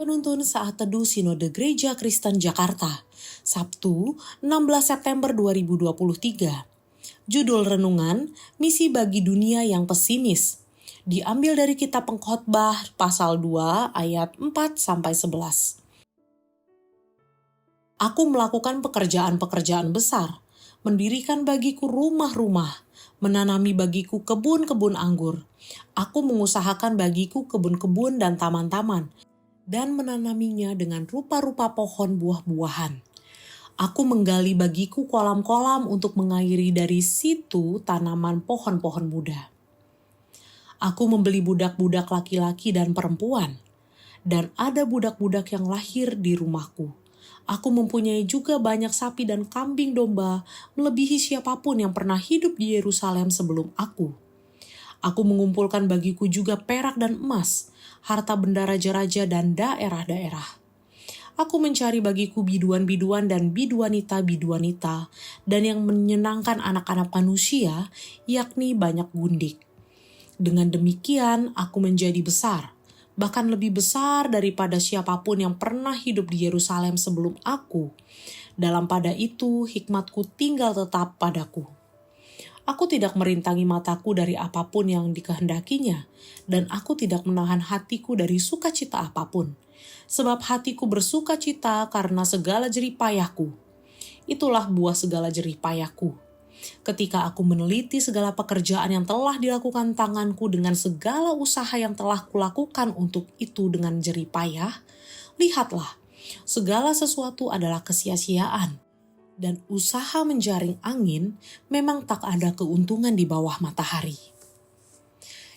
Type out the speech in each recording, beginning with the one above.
Penuntun Saat Teduh Sinode Gereja Kristen Jakarta, Sabtu 16 September 2023. Judul renungan, Misi bagi Dunia yang Pesimis. Diambil dari kitab Pengkhotbah pasal 2 ayat 4-11. Aku melakukan pekerjaan-pekerjaan besar, mendirikan bagiku rumah-rumah, menanami bagiku kebun-kebun anggur. Aku mengusahakan bagiku kebun-kebun dan taman-taman, dan menanaminya dengan rupa-rupa pohon buah-buahan. Aku menggali bagiku kolam-kolam untuk mengairi dari situ tanaman pohon-pohon muda. Aku membeli budak-budak laki-laki dan perempuan, dan ada budak-budak yang lahir di rumahku. Aku mempunyai juga banyak sapi dan kambing domba, melebihi siapapun yang pernah hidup di Yerusalem sebelum aku. Aku mengumpulkan bagiku juga perak dan emas, harta benda raja-raja dan daerah-daerah. Aku mencari bagiku biduan-biduan dan biduanita-biduanita, dan yang menyenangkan anak-anak manusia, yakni banyak gundik. Dengan demikian, aku menjadi besar, bahkan lebih besar daripada siapapun yang pernah hidup di Yerusalem sebelum aku. Dalam pada itu, hikmatku tinggal tetap padaku. Aku tidak merintangi mataku dari apapun yang dikehendakinya, dan aku tidak menahan hatiku dari sukacita apapun. Sebab hatiku bersukacita karena segala jerih payahku. Itulah buah segala jerih payahku. Ketika aku meneliti segala pekerjaan yang telah dilakukan tanganku dengan segala usaha yang telah kulakukan untuk itu dengan jerih payah, lihatlah, segala sesuatu adalah kesia-siaan. Dan usaha menjaring angin memang tak ada keuntungan di bawah matahari.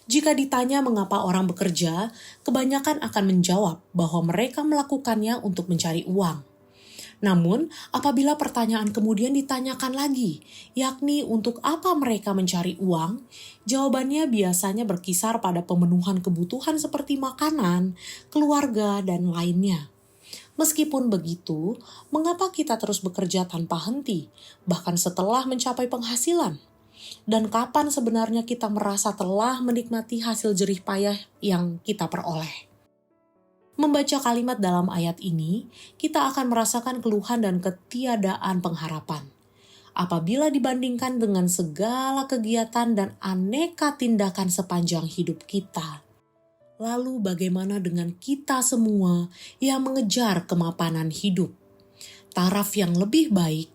Jika ditanya mengapa orang bekerja, kebanyakan akan menjawab bahwa mereka melakukannya untuk mencari uang. Namun, apabila pertanyaan kemudian ditanyakan lagi, yakni untuk apa mereka mencari uang, jawabannya biasanya berkisar pada pemenuhan kebutuhan seperti makanan, keluarga, dan lainnya. Meskipun begitu, mengapa kita terus bekerja tanpa henti, bahkan setelah mencapai penghasilan? Dan kapan sebenarnya kita merasa telah menikmati hasil jerih payah yang kita peroleh? Membaca kalimat dalam ayat ini, kita akan merasakan keluhan dan ketiadaan pengharapan. Apabila dibandingkan dengan segala kegiatan dan aneka tindakan sepanjang hidup kita. Lalu bagaimana dengan kita semua yang mengejar kemapanan hidup, taraf yang lebih baik,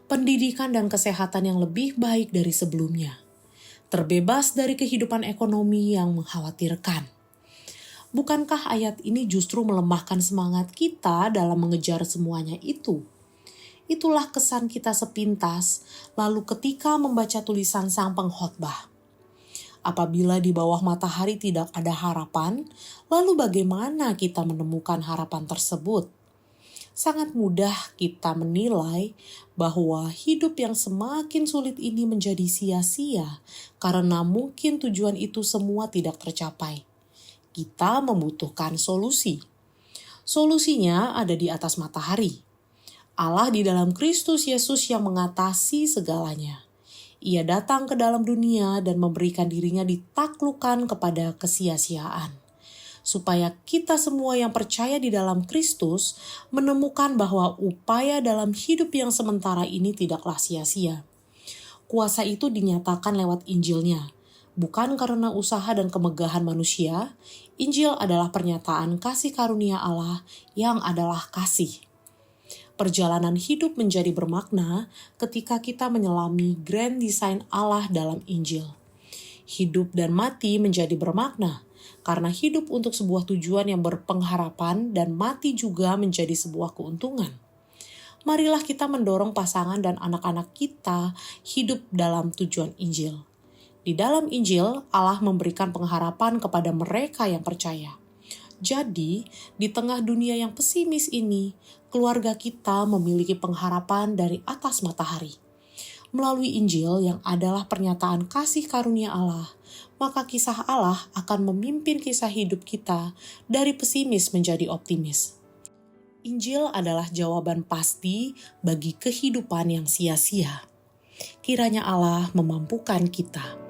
pendidikan dan kesehatan yang lebih baik dari sebelumnya, terbebas dari kehidupan ekonomi yang mengkhawatirkan? Bukankah ayat ini justru melemahkan semangat kita dalam mengejar semuanya itu? Itulah kesan kita sepintas, lalu ketika membaca tulisan sang pengkhotbah. Apabila di bawah matahari tidak ada harapan, lalu bagaimana kita menemukan harapan tersebut? Sangat mudah kita menilai bahwa hidup yang semakin sulit ini menjadi sia-sia karena mungkin tujuan itu semua tidak tercapai. Kita membutuhkan solusi. Solusinya ada di atas matahari. Allah di dalam Kristus Yesus yang mengatasi segalanya. Ia datang ke dalam dunia dan memberikan dirinya ditaklukkan kepada kesia-siaan. Supaya kita semua yang percaya di dalam Kristus menemukan bahwa upaya dalam hidup yang sementara ini tidaklah sia-sia. Kuasa itu dinyatakan lewat Injilnya. Bukan karena usaha dan kemegahan manusia, Injil adalah pernyataan kasih karunia Allah yang adalah kasih. Perjalanan hidup menjadi bermakna ketika kita menyelami grand design Allah dalam Injil. Hidup dan mati menjadi bermakna karena hidup untuk sebuah tujuan yang berpengharapan dan mati juga menjadi sebuah keuntungan. Marilah kita mendorong pasangan dan anak-anak kita hidup dalam tujuan Injil. Di dalam Injil, Allah memberikan pengharapan kepada mereka yang percaya. Jadi, di tengah dunia yang pesimis ini, keluarga kita memiliki pengharapan dari atas matahari. Melalui Injil yang adalah pernyataan kasih karunia Allah, maka kisah Allah akan memimpin kisah hidup kita dari pesimis menjadi optimis. Injil adalah jawaban pasti bagi kehidupan yang sia-sia. Kiranya Allah memampukan kita.